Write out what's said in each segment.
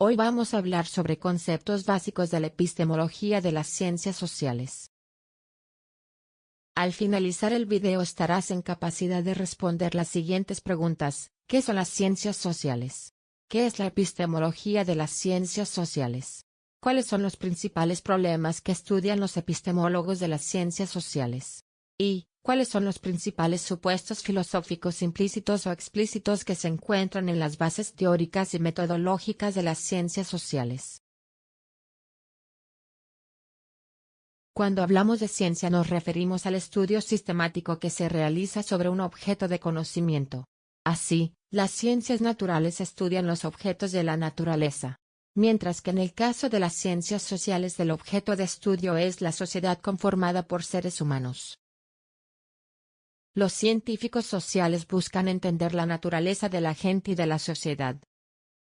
Hoy vamos a hablar sobre conceptos básicos de la epistemología de las ciencias sociales. Al finalizar el video estarás en capacidad de responder las siguientes preguntas: ¿qué son las ciencias sociales? ¿Qué es la epistemología de las ciencias sociales? ¿Cuáles son los principales problemas que estudian los epistemólogos de las ciencias sociales? Y, ¿cuáles son los principales supuestos filosóficos implícitos o explícitos que se encuentran en las bases teóricas y metodológicas de las ciencias sociales? Cuando hablamos de ciencia nos referimos al estudio sistemático que se realiza sobre un objeto de conocimiento. Así, las ciencias naturales estudian los objetos de la naturaleza, mientras que en el caso de las ciencias sociales el objeto de estudio es la sociedad conformada por seres humanos. Los científicos sociales buscan entender la naturaleza de la gente y de la sociedad.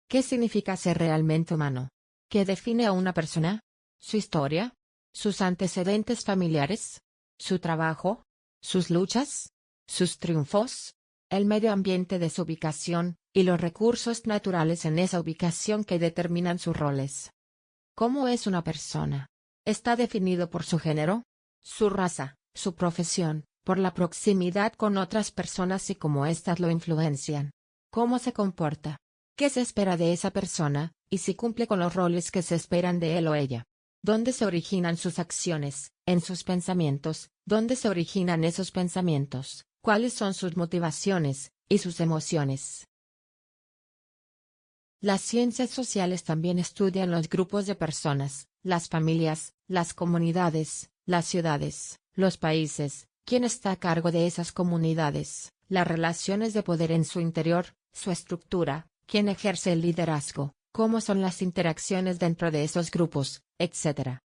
¿Qué significa ser realmente humano? ¿Qué define a una persona? ¿Su historia? ¿Sus antecedentes familiares? ¿Su trabajo? ¿Sus luchas? ¿Sus triunfos? El medio ambiente de su ubicación, y los recursos naturales en esa ubicación que determinan sus roles. ¿Cómo es una persona? Está definido por su género, su raza, su profesión, por la proximidad con otras personas y cómo éstas lo influencian. ¿Cómo se comporta? ¿Qué se espera de esa persona, y si cumple con los roles que se esperan de él o ella? ¿Dónde se originan sus acciones? En sus pensamientos. ¿Dónde se originan esos pensamientos? ¿Cuáles son sus motivaciones, y sus emociones? Las ciencias sociales también estudian los grupos de personas, las familias, las comunidades, las ciudades, los países, quién está a cargo de esas comunidades, las relaciones de poder en su interior, su estructura, quién ejerce el liderazgo, cómo son las interacciones dentro de esos grupos, etc.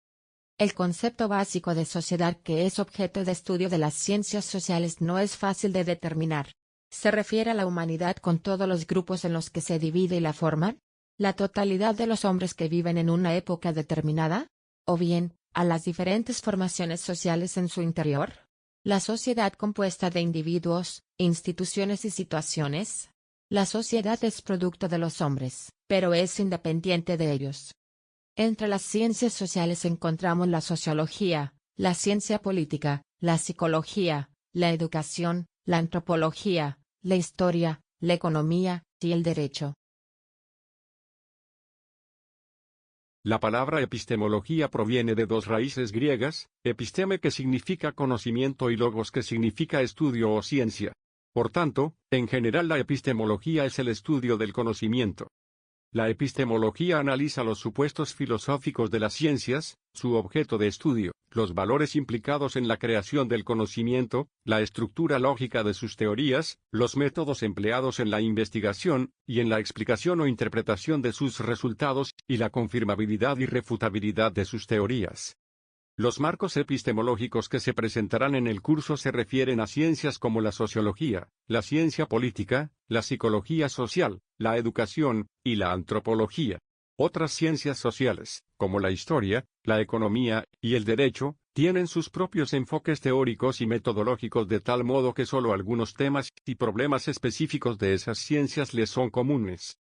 El concepto básico de sociedad que es objeto de estudio de las ciencias sociales no es fácil de determinar. ¿Se refiere a la humanidad con todos los grupos en los que se divide y la forman? ¿La totalidad de los hombres que viven en una época determinada? ¿O bien, a las diferentes formaciones sociales en su interior? ¿La sociedad compuesta de individuos, instituciones y situaciones? La sociedad es producto de los hombres, pero es independiente de ellos. Entre las ciencias sociales encontramos la sociología, la ciencia política, la psicología, la educación, la antropología, la historia, la economía, y el derecho. La palabra epistemología proviene de dos raíces griegas, episteme que significa conocimiento y logos que significa estudio o ciencia. Por tanto, en general la epistemología es el estudio del conocimiento. La epistemología analiza los supuestos filosóficos de las ciencias, su objeto de estudio, los valores implicados en la creación del conocimiento, la estructura lógica de sus teorías, los métodos empleados en la investigación, y en la explicación o interpretación de sus resultados, y la confirmabilidad y refutabilidad de sus teorías. Los marcos epistemológicos que se presentarán en el curso se refieren a ciencias como la sociología, la ciencia política, la psicología social, la educación, y la antropología. Otras ciencias sociales, como la historia, la economía, y el derecho, tienen sus propios enfoques teóricos y metodológicos de tal modo que solo algunos temas y problemas específicos de esas ciencias les son comunes.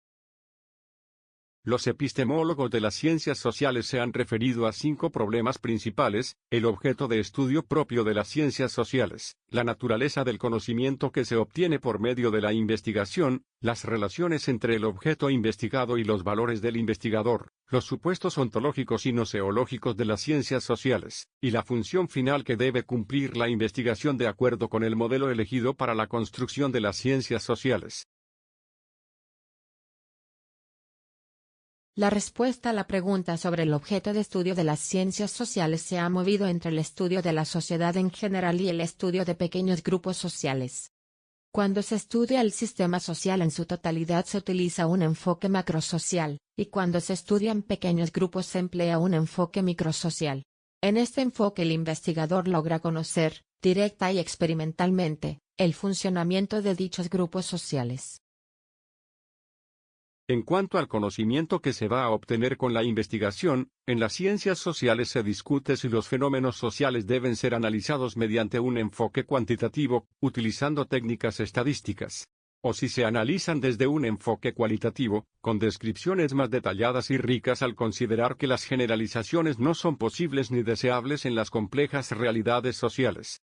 Los epistemólogos de las ciencias sociales se han referido a 5 problemas principales: el objeto de estudio propio de las ciencias sociales, la naturaleza del conocimiento que se obtiene por medio de la investigación, las relaciones entre el objeto investigado y los valores del investigador, los supuestos ontológicos y noseológicos de las ciencias sociales, y la función final que debe cumplir la investigación de acuerdo con el modelo elegido para la construcción de las ciencias sociales. La respuesta a la pregunta sobre el objeto de estudio de las ciencias sociales se ha movido entre el estudio de la sociedad en general y el estudio de pequeños grupos sociales. Cuando se estudia el sistema social en su totalidad se utiliza un enfoque macrosocial, y cuando se estudian pequeños grupos se emplea un enfoque microsocial. En este enfoque el investigador logra conocer, directa y experimentalmente, el funcionamiento de dichos grupos sociales. En cuanto al conocimiento que se va a obtener con la investigación, en las ciencias sociales se discute si los fenómenos sociales deben ser analizados mediante un enfoque cuantitativo, utilizando técnicas estadísticas. o si se analizan desde un enfoque cualitativo, con descripciones más detalladas y ricas al considerar que las generalizaciones no son posibles ni deseables en las complejas realidades sociales.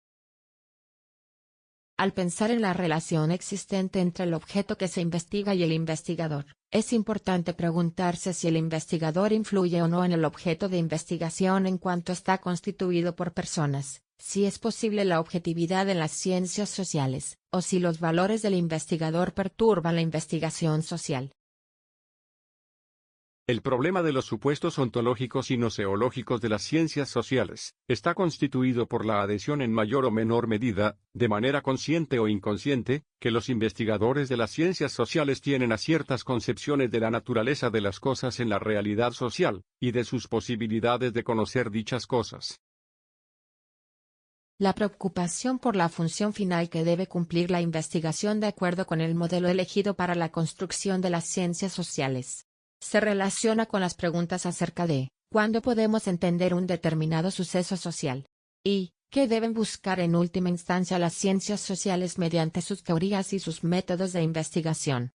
Al pensar en la relación existente entre el objeto que se investiga y el investigador, es importante preguntarse si el investigador influye o no en el objeto de investigación en cuanto está constituido por personas, si es posible la objetividad en las ciencias sociales, o si los valores del investigador perturban la investigación social. El problema de los supuestos ontológicos y noseológicos de las ciencias sociales está constituido por la adhesión en mayor o menor medida, de manera consciente o inconsciente, que los investigadores de las ciencias sociales tienen a ciertas concepciones de la naturaleza de las cosas en la realidad social, y de sus posibilidades de conocer dichas cosas. La preocupación por la función final que debe cumplir la investigación de acuerdo con el modelo elegido para la construcción de las ciencias sociales se relaciona con las preguntas acerca de ¿cuándo podemos entender un determinado suceso social? Y ¿qué deben buscar en última instancia las ciencias sociales mediante sus teorías y sus métodos de investigación?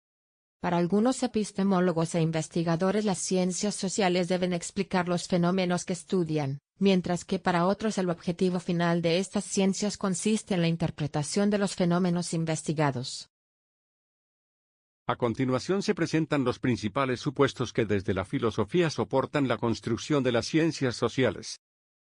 Para algunos epistemólogos e investigadores las ciencias sociales deben explicar los fenómenos que estudian, mientras que para otros el objetivo final de estas ciencias consiste en la interpretación de los fenómenos investigados. A continuación se presentan los principales supuestos que desde la filosofía soportan la construcción de las ciencias sociales.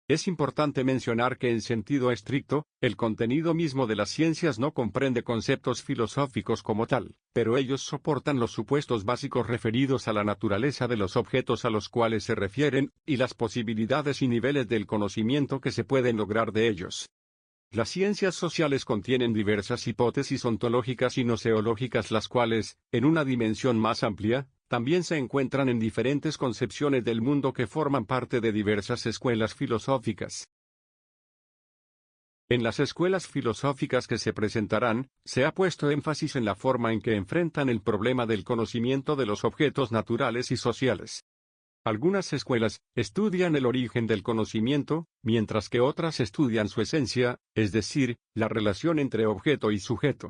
Es importante mencionar que en sentido estricto, el contenido mismo de las ciencias no comprende conceptos filosóficos como tal, pero ellos soportan los supuestos básicos referidos a la naturaleza de los objetos a los cuales se refieren, y las posibilidades y niveles del conocimiento que se pueden lograr de ellos. Las ciencias sociales contienen diversas hipótesis ontológicas y noseológicas las cuales, en una dimensión más amplia, también se encuentran en diferentes concepciones del mundo que forman parte de diversas escuelas filosóficas. En las escuelas filosóficas que se presentarán, se ha puesto énfasis en la forma en que enfrentan el problema del conocimiento de los objetos naturales y sociales. Algunas escuelas estudian el origen del conocimiento, mientras que otras estudian su esencia, es decir, la relación entre objeto y sujeto.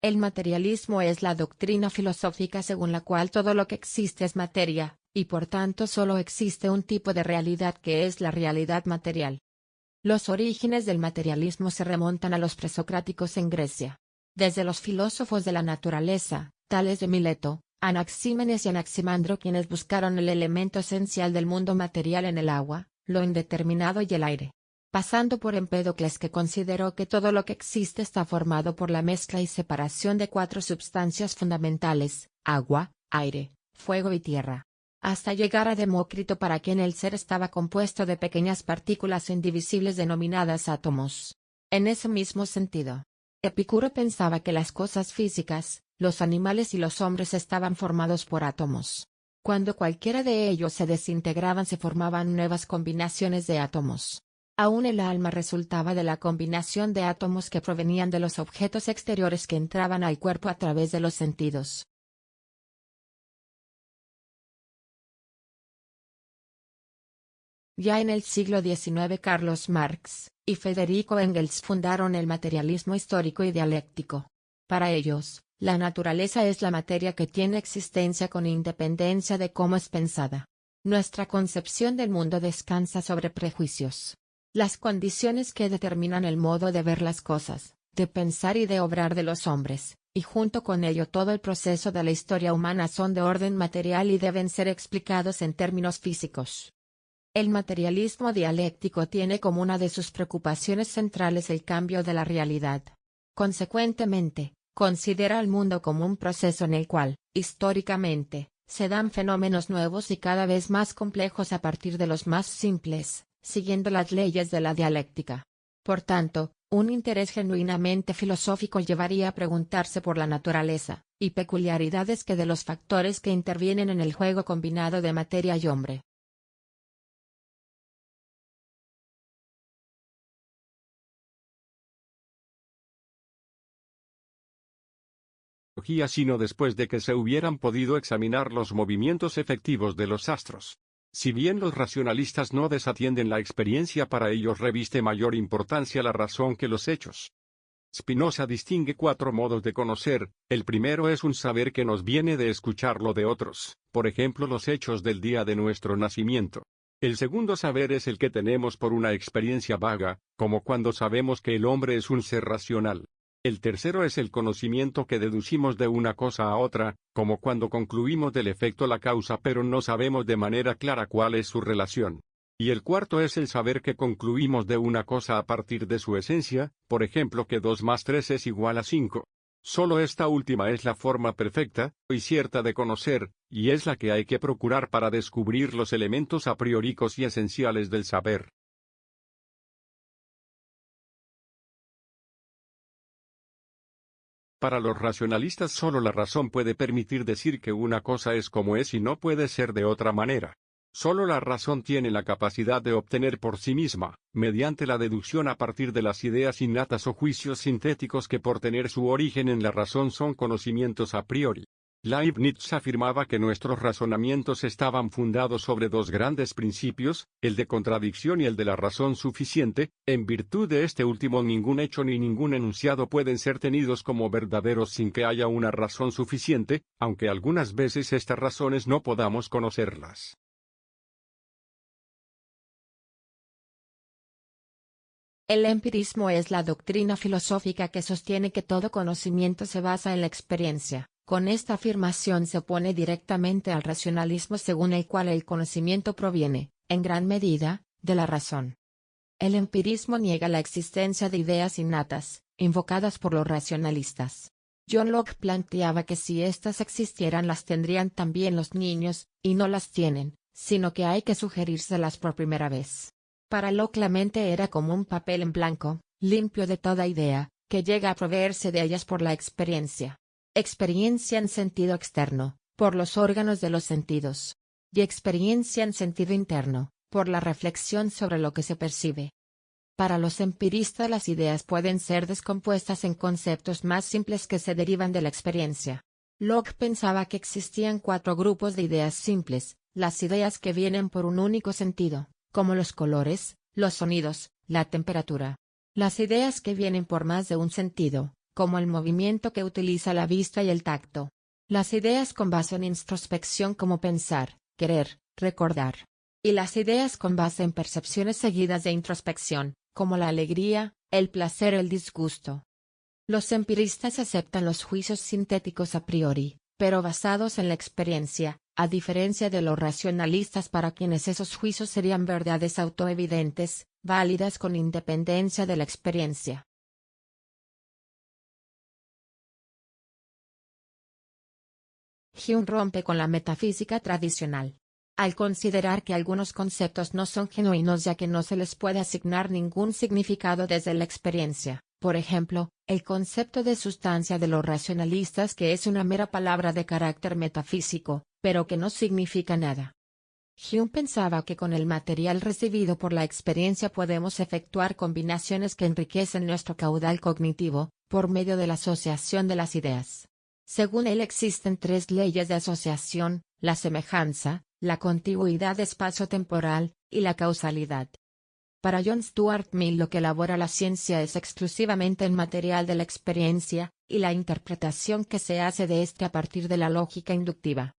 El materialismo es la doctrina filosófica según la cual todo lo que existe es materia, y por tanto solo existe un tipo de realidad que es la realidad material. Los orígenes del materialismo se remontan a los presocráticos en Grecia. Desde los filósofos de la naturaleza, tales de Mileto, Anaxímenes y Anaximandro quienes buscaron el elemento esencial del mundo material en el agua, lo indeterminado y el aire. Pasando por Empédocles que consideró que todo lo que existe está formado por la mezcla y separación de cuatro sustancias fundamentales, agua, aire, fuego y tierra. Hasta llegar a Demócrito para quien el ser estaba compuesto de pequeñas partículas indivisibles denominadas átomos. En ese mismo sentido, Epicuro pensaba que las cosas físicas, los animales y los hombres estaban formados por átomos. Cuando cualquiera de ellos se desintegraban se formaban nuevas combinaciones de átomos. Aún el alma resultaba de la combinación de átomos que provenían de los objetos exteriores que entraban al cuerpo a través de los sentidos. Ya en el siglo XIX Carlos Marx y Federico Engels fundaron el materialismo histórico y dialéctico. Para ellos, la naturaleza es la materia que tiene existencia con independencia de cómo es pensada. Nuestra concepción del mundo descansa sobre prejuicios. Las condiciones que determinan el modo de ver las cosas, de pensar y de obrar de los hombres, y junto con ello todo el proceso de la historia humana son de orden material y deben ser explicados en términos físicos. El materialismo dialéctico tiene como una de sus preocupaciones centrales el cambio de la realidad. Consecuentemente, considera al mundo como un proceso en el cual, históricamente, se dan fenómenos nuevos y cada vez más complejos a partir de los más simples, siguiendo las leyes de la dialéctica. Por tanto, un interés genuinamente filosófico llevaría a preguntarse por la naturaleza, y peculiaridades que de los factores que intervienen en el juego combinado de materia y hombre. Sino después de que se hubieran podido examinar los movimientos efectivos de los astros. Si bien los racionalistas no desatienden la experiencia, para ellos reviste mayor importancia la razón que los hechos. Spinoza distingue 4 modos de conocer. El primero es un saber que nos viene de escucharlo de otros, por ejemplo los hechos del día de nuestro nacimiento. El segundo saber es el que tenemos por una experiencia vaga, como cuando sabemos que el hombre es un ser racional. El tercero es el conocimiento que deducimos de una cosa a otra, como cuando concluimos del efecto la causa pero no sabemos de manera clara cuál es su relación. Y el cuarto es el saber que concluimos de una cosa a partir de su esencia, por ejemplo que 2 más 3 es igual a 5. Solo esta última es la forma perfecta y cierta de conocer, y es la que hay que procurar para descubrir los elementos a prióricos y esenciales del saber. Para los racionalistas solo la razón puede permitir decir que una cosa es como es y no puede ser de otra manera. Solo la razón tiene la capacidad de obtener por sí misma, mediante la deducción a partir de las ideas innatas o juicios sintéticos que por tener su origen en la razón son conocimientos a priori. Leibniz afirmaba que nuestros razonamientos estaban fundados sobre 2 grandes principios, el de contradicción y el de la razón suficiente. En virtud de este último, ningún hecho ni ningún enunciado pueden ser tenidos como verdaderos sin que haya una razón suficiente, aunque algunas veces estas razones no podamos conocerlas. El empirismo es la doctrina filosófica que sostiene que todo conocimiento se basa en la experiencia. Con esta afirmación se opone directamente al racionalismo según el cual el conocimiento proviene, en gran medida, de la razón. El empirismo niega la existencia de ideas innatas, invocadas por los racionalistas. John Locke planteaba que si éstas existieran las tendrían también los niños, y no las tienen, sino que hay que sugerírselas por primera vez. Para Locke la mente era como un papel en blanco, limpio de toda idea, que llega a proveerse de ellas por la experiencia. Experiencia en sentido externo, por los órganos de los sentidos. Y experiencia en sentido interno, por la reflexión sobre lo que se percibe. Para los empiristas las ideas pueden ser descompuestas en conceptos más simples que se derivan de la experiencia. Locke pensaba que existían 4 grupos de ideas simples: las ideas que vienen por un único sentido, como los colores, los sonidos, la temperatura. Las ideas que vienen por más de un sentido, como el movimiento que utiliza la vista y el tacto. Las ideas con base en introspección como pensar, querer, recordar. Y las ideas con base en percepciones seguidas de introspección, como la alegría, el placer o el disgusto. Los empiristas aceptan los juicios sintéticos a priori, pero basados en la experiencia, a diferencia de los racionalistas para quienes esos juicios serían verdades autoevidentes, válidas con independencia de la experiencia. Hume rompe con la metafísica tradicional. Al considerar que algunos conceptos no son genuinos ya que no se les puede asignar ningún significado desde la experiencia, por ejemplo, el concepto de sustancia de los racionalistas, que es una mera palabra de carácter metafísico, pero que no significa nada. Hume pensaba que con el material recibido por la experiencia podemos efectuar combinaciones que enriquecen nuestro caudal cognitivo, por medio de la asociación de las ideas. Según él existen 3 leyes de asociación: la semejanza, la contigüidad espacio-temporal, y la causalidad. Para John Stuart Mill lo que elabora la ciencia es exclusivamente el material de la experiencia, y la interpretación que se hace de este a partir de la lógica inductiva.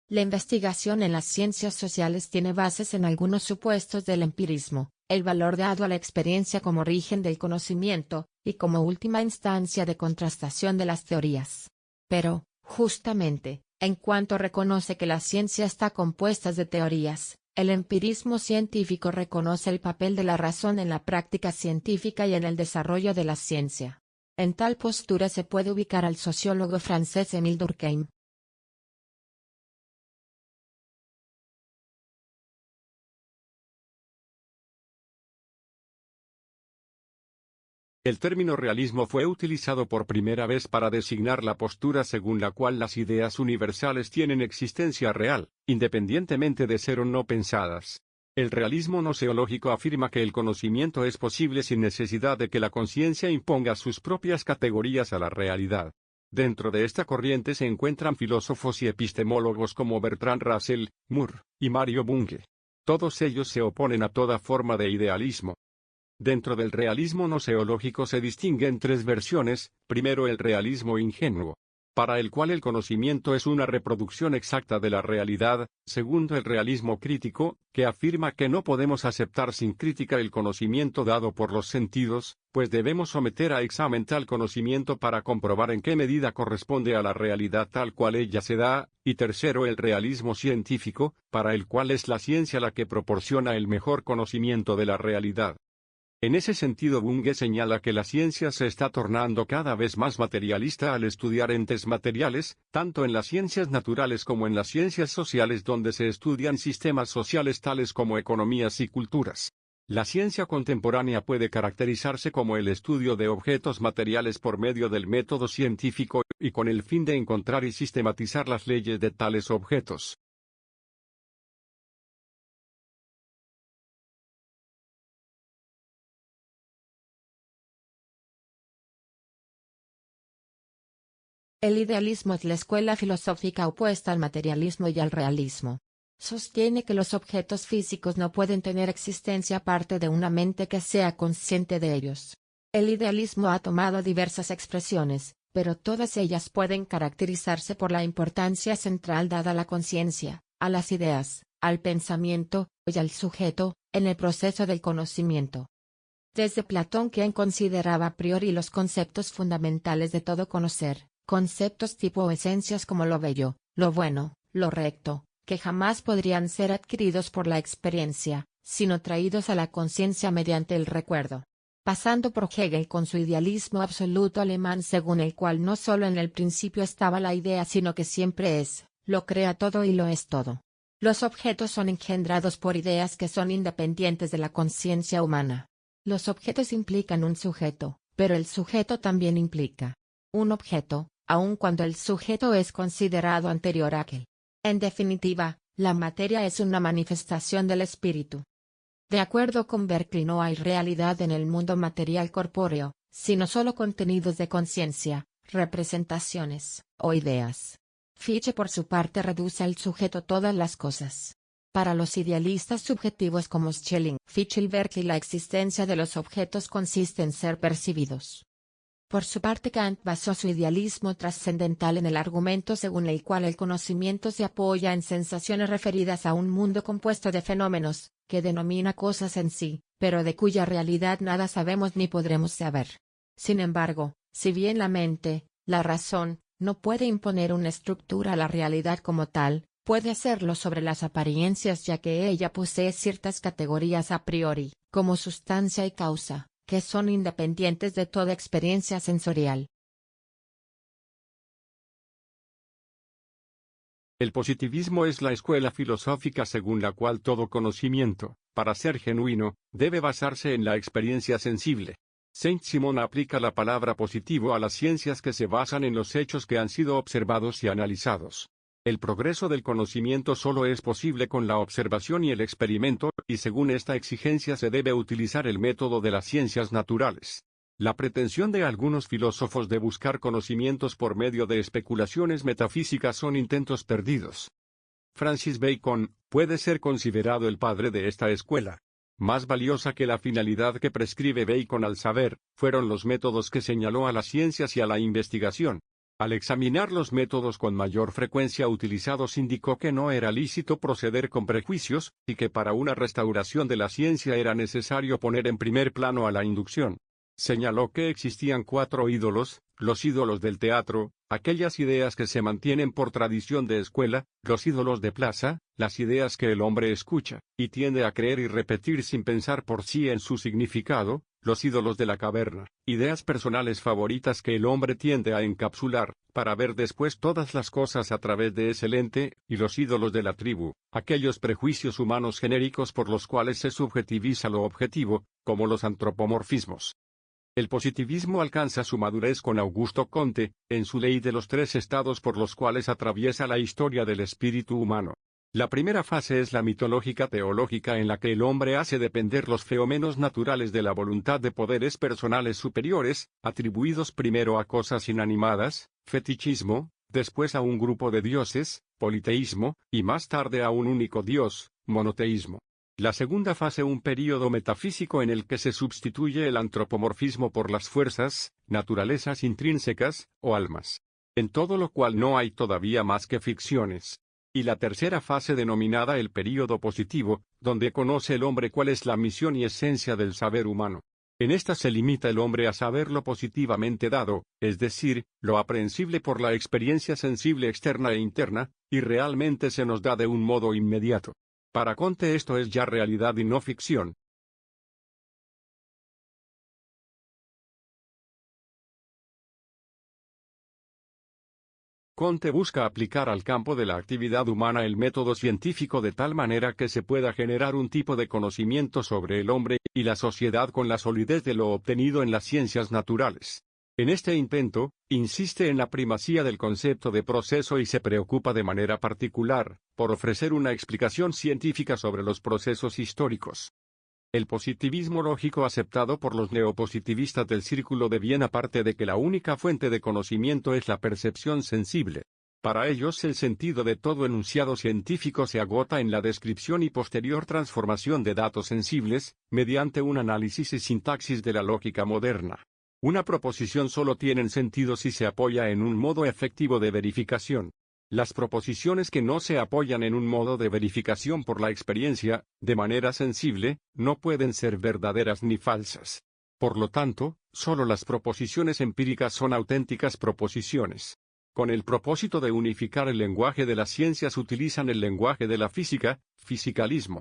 La investigación en las ciencias sociales tiene bases en algunos supuestos del empirismo, el valor dado a la experiencia como origen del conocimiento, y como última instancia de contrastación de las teorías. Pero, justamente, en cuanto reconoce que la ciencia está compuesta de teorías, el empirismo científico reconoce el papel de la razón en la práctica científica y en el desarrollo de la ciencia. En tal postura se puede ubicar al sociólogo francés Émile Durkheim. El término realismo fue utilizado por primera vez para designar la postura según la cual las ideas universales tienen existencia real, independientemente de ser o no pensadas. El realismo noseológico afirma que el conocimiento es posible sin necesidad de que la conciencia imponga sus propias categorías a la realidad. Dentro de esta corriente se encuentran filósofos y epistemólogos como Bertrand Russell, Moore y Mario Bunge. Todos ellos se oponen a toda forma de idealismo. Dentro del realismo noseológico se distinguen tres versiones: primero, el realismo ingenuo, para el cual el conocimiento es una reproducción exacta de la realidad; segundo, el realismo crítico, que afirma que no podemos aceptar sin crítica el conocimiento dado por los sentidos, pues debemos someter a examen tal conocimiento para comprobar en qué medida corresponde a la realidad tal cual ella se da; y tercero, el realismo científico, para el cual es la ciencia la que proporciona el mejor conocimiento de la realidad. En ese sentido, Bunge señala que la ciencia se está tornando cada vez más materialista al estudiar entes materiales, tanto en las ciencias naturales como en las ciencias sociales, donde se estudian sistemas sociales tales como economías y culturas. La ciencia contemporánea puede caracterizarse como el estudio de objetos materiales por medio del método científico, y con el fin de encontrar y sistematizar las leyes de tales objetos. El idealismo es la escuela filosófica opuesta al materialismo y al realismo. Sostiene que los objetos físicos no pueden tener existencia aparte de una mente que sea consciente de ellos. El idealismo ha tomado diversas expresiones, pero todas ellas pueden caracterizarse por la importancia central dada a la conciencia, a las ideas, al pensamiento, y al sujeto, en el proceso del conocimiento. Desde Platón, quien consideraba a priori los conceptos fundamentales de todo conocer, conceptos tipo o esencias como lo bello, lo bueno, lo recto, que jamás podrían ser adquiridos por la experiencia, sino traídos a la conciencia mediante el recuerdo. Pasando por Hegel con su idealismo absoluto alemán, según el cual no solo en el principio estaba la idea, sino que siempre es, lo crea todo y lo es todo. Los objetos son engendrados por ideas que son independientes de la conciencia humana. Los objetos implican un sujeto, pero el sujeto también implica un objeto, aun cuando el sujeto es considerado anterior a aquel. En definitiva, la materia es una manifestación del espíritu. De acuerdo con Berkeley, no hay realidad en el mundo material corpóreo, sino solo contenidos de conciencia, representaciones, o ideas. Fichte, por su parte, reduce al sujeto todas las cosas. Para los idealistas subjetivos como Schelling, Fichte y Berkeley, la existencia de los objetos consiste en ser percibidos. Por su parte, Kant basó su idealismo trascendental en el argumento según el cual el conocimiento se apoya en sensaciones referidas a un mundo compuesto de fenómenos, que denomina cosas en sí, pero de cuya realidad nada sabemos ni podremos saber. Sin embargo, si bien la mente, la razón, no puede imponer una estructura a la realidad como tal, puede hacerlo sobre las apariencias, ya que ella posee ciertas categorías a priori, como sustancia y causa, que son independientes de toda experiencia sensorial. El positivismo es la escuela filosófica según la cual todo conocimiento, para ser genuino, debe basarse en la experiencia sensible. Saint-Simon aplica la palabra positivo a las ciencias que se basan en los hechos que han sido observados y analizados. El progreso del conocimiento solo es posible con la observación y el experimento, y según esta exigencia se debe utilizar el método de las ciencias naturales. La pretensión de algunos filósofos de buscar conocimientos por medio de especulaciones metafísicas son intentos perdidos. Francis Bacon puede ser considerado el padre de esta escuela. Más valiosa que la finalidad que prescribe Bacon al saber, fueron los métodos que señaló a las ciencias y a la investigación. Al examinar los métodos con mayor frecuencia utilizados, indicó que no era lícito proceder con prejuicios, y que para una restauración de la ciencia era necesario poner en primer plano a la inducción. Señaló que existían 4 ídolos: los ídolos del teatro, aquellas ideas que se mantienen por tradición de escuela; los ídolos de plaza, las ideas que el hombre escucha, y tiende a creer y repetir sin pensar por sí en su significado; los ídolos de la caverna, ideas personales favoritas que el hombre tiende a encapsular, para ver después todas las cosas a través de ese lente; y los ídolos de la tribu, aquellos prejuicios humanos genéricos por los cuales se subjetiviza lo objetivo, como los antropomorfismos. El positivismo alcanza su madurez con Augusto Comte, en su Ley de los 3 estados por los cuales atraviesa la historia del espíritu humano. La primera fase es la mitológica teológica, en la que el hombre hace depender los fenómenos naturales de la voluntad de poderes personales superiores, atribuidos primero a cosas inanimadas, fetichismo, después a un grupo de dioses, politeísmo, y más tarde a un único dios, monoteísmo. La segunda fase, un período metafísico en el que se sustituye el antropomorfismo por las fuerzas, naturalezas intrínsecas, o almas. En todo lo cual no hay todavía más que ficciones. Y la tercera fase, denominada el período positivo, donde conoce el hombre cuál es la misión y esencia del saber humano. En esta se limita el hombre a saber lo positivamente dado, es decir, lo aprehensible por la experiencia sensible externa e interna, y realmente se nos da de un modo inmediato. Para Comte esto es ya realidad y no ficción. Comte busca aplicar al campo de la actividad humana el método científico de tal manera que se pueda generar un tipo de conocimiento sobre el hombre y la sociedad con la solidez de lo obtenido en las ciencias naturales. En este intento, insiste en la primacía del concepto de proceso y se preocupa de manera particular por ofrecer una explicación científica sobre los procesos históricos. El positivismo lógico aceptado por los neopositivistas del Círculo de Viena parte de que la única fuente de conocimiento es la percepción sensible. Para ellos el sentido de todo enunciado científico se agota en la descripción y posterior transformación de datos sensibles, mediante un análisis y sintaxis de la lógica moderna. Una proposición solo tiene sentido si se apoya en un modo efectivo de verificación. Las proposiciones que no se apoyan en un modo de verificación por la experiencia, de manera sensible, no pueden ser verdaderas ni falsas. Por lo tanto, solo las proposiciones empíricas son auténticas proposiciones. Con el propósito de unificar el lenguaje de las ciencias utilizan el lenguaje de la física, fisicalismo.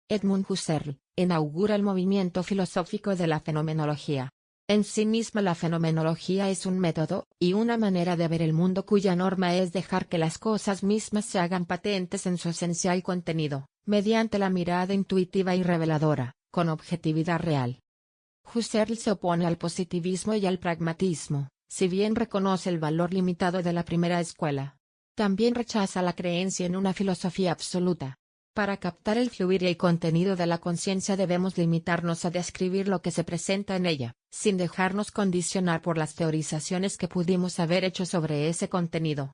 Edmund Husserl inaugura el movimiento filosófico de la fenomenología. En sí misma la fenomenología es un método, y una manera de ver el mundo cuya norma es dejar que las cosas mismas se hagan patentes en su esencial contenido, mediante la mirada intuitiva y reveladora, con objetividad real. Husserl se opone al positivismo y al pragmatismo, si bien reconoce el valor limitado de la primera escuela. También rechaza la creencia en una filosofía absoluta. Para captar el fluir y el contenido de la conciencia debemos limitarnos a describir lo que se presenta en ella, sin dejarnos condicionar por las teorizaciones que pudimos haber hecho sobre ese contenido.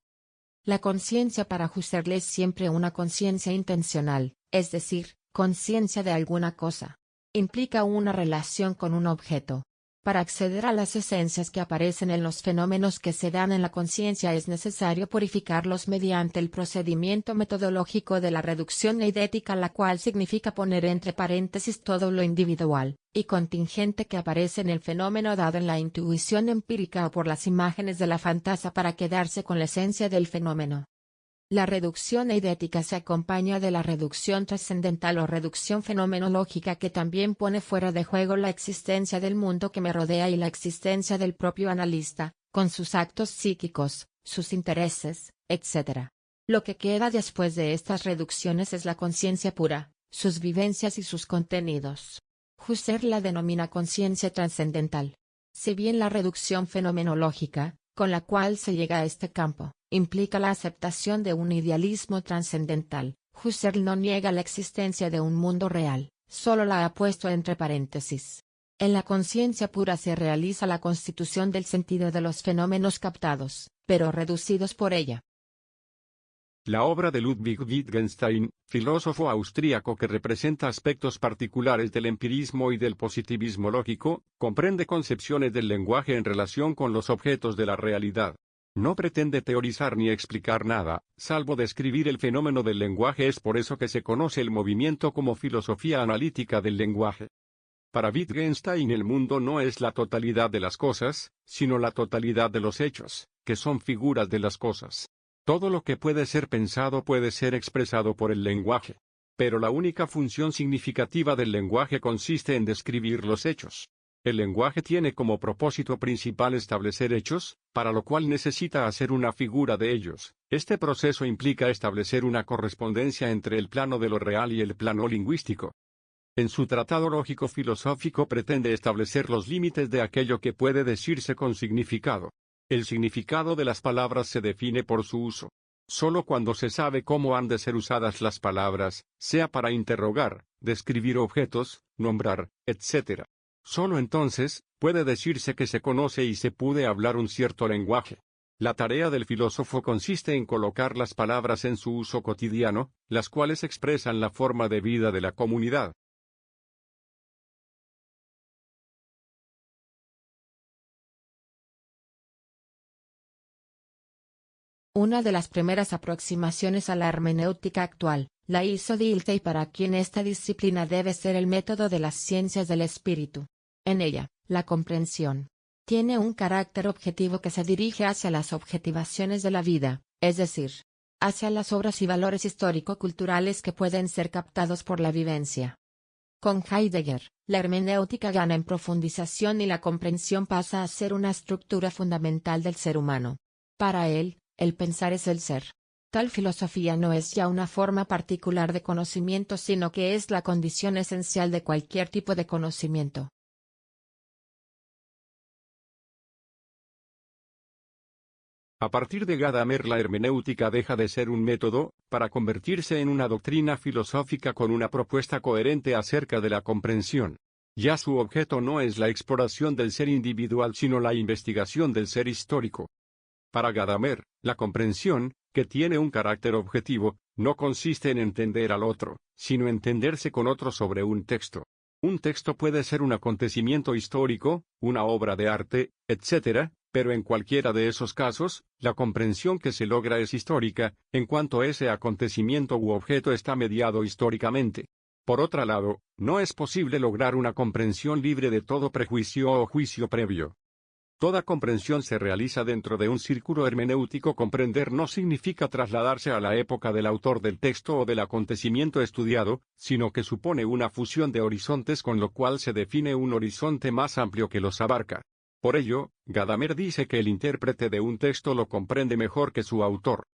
La conciencia para Husserl es siempre una conciencia intencional, es decir, conciencia de alguna cosa. Implica una relación con un objeto. Para acceder a las esencias que aparecen en los fenómenos que se dan en la conciencia es necesario purificarlos mediante el procedimiento metodológico de la reducción eidética, la cual significa poner entre paréntesis todo lo individual y contingente que aparece en el fenómeno dado en la intuición empírica o por las imágenes de la fantasa para quedarse con la esencia del fenómeno. La reducción eidética se acompaña de la reducción trascendental o reducción fenomenológica, que también pone fuera de juego la existencia del mundo que me rodea y la existencia del propio analista, con sus actos psíquicos, sus intereses, etc. Lo que queda después de estas reducciones es la conciencia pura, sus vivencias y sus contenidos. Husserl la denomina conciencia trascendental. Si bien la reducción fenomenológica, con la cual se llega a este campo, implica la aceptación de un idealismo trascendental, Husserl no niega la existencia de un mundo real, solo la ha puesto entre paréntesis. En la conciencia pura se realiza la constitución del sentido de los fenómenos captados, pero reducidos por ella. La obra de Ludwig Wittgenstein, filósofo austríaco que representa aspectos particulares del empirismo y del positivismo lógico, comprende concepciones del lenguaje en relación con los objetos de la realidad. No pretende teorizar ni explicar nada, salvo describir el fenómeno del lenguaje. Es por eso que se conoce el movimiento como filosofía analítica del lenguaje. Para Wittgenstein el mundo no es la totalidad de las cosas, sino la totalidad de los hechos, que son figuras de las cosas. Todo lo que puede ser pensado puede ser expresado por el lenguaje. Pero la única función significativa del lenguaje consiste en describir los hechos. El lenguaje tiene como propósito principal establecer hechos, para lo cual necesita hacer una figura de ellos. Este proceso implica establecer una correspondencia entre el plano de lo real y el plano lingüístico. En su tratado lógico-filosófico pretende establecer los límites de aquello que puede decirse con significado. El significado de las palabras se define por su uso. Solo cuando se sabe cómo han de ser usadas las palabras, sea para interrogar, describir objetos, nombrar, etc. Solo entonces, puede decirse que se conoce y se puede hablar un cierto lenguaje. La tarea del filósofo consiste en colocar las palabras en su uso cotidiano, las cuales expresan la forma de vida de la comunidad. Una de las primeras aproximaciones a la hermenéutica actual, la hizo Dilthey, para quien esta disciplina debe ser el método de las ciencias del espíritu. En ella, la comprensión tiene un carácter objetivo que se dirige hacia las objetivaciones de la vida, es decir, hacia las obras y valores histórico-culturales que pueden ser captados por la vivencia. Con Heidegger, la hermenéutica gana en profundización y la comprensión pasa a ser una estructura fundamental del ser humano. Para él, el pensar es el ser. Tal filosofía no es ya una forma particular de conocimiento, sino que es la condición esencial de cualquier tipo de conocimiento. A partir de Gadamer, la hermenéutica deja de ser un método, para convertirse en una doctrina filosófica con una propuesta coherente acerca de la comprensión. Ya su objeto no es la exploración del ser individual, sino la investigación del ser histórico. Para Gadamer, la comprensión, que tiene un carácter objetivo, no consiste en entender al otro, sino entenderse con otro sobre un texto. Un texto puede ser un acontecimiento histórico, una obra de arte, etc., pero en cualquiera de esos casos, la comprensión que se logra es histórica, en cuanto ese acontecimiento u objeto está mediado históricamente. Por otro lado, no es posible lograr una comprensión libre de todo prejuicio o juicio previo. Toda comprensión se realiza dentro de un círculo hermenéutico. Comprender no significa trasladarse a la época del autor del texto o del acontecimiento estudiado, sino que supone una fusión de horizontes, con lo cual se define un horizonte más amplio que los abarca. Por ello, Gadamer dice que el intérprete de un texto lo comprende mejor que su autor.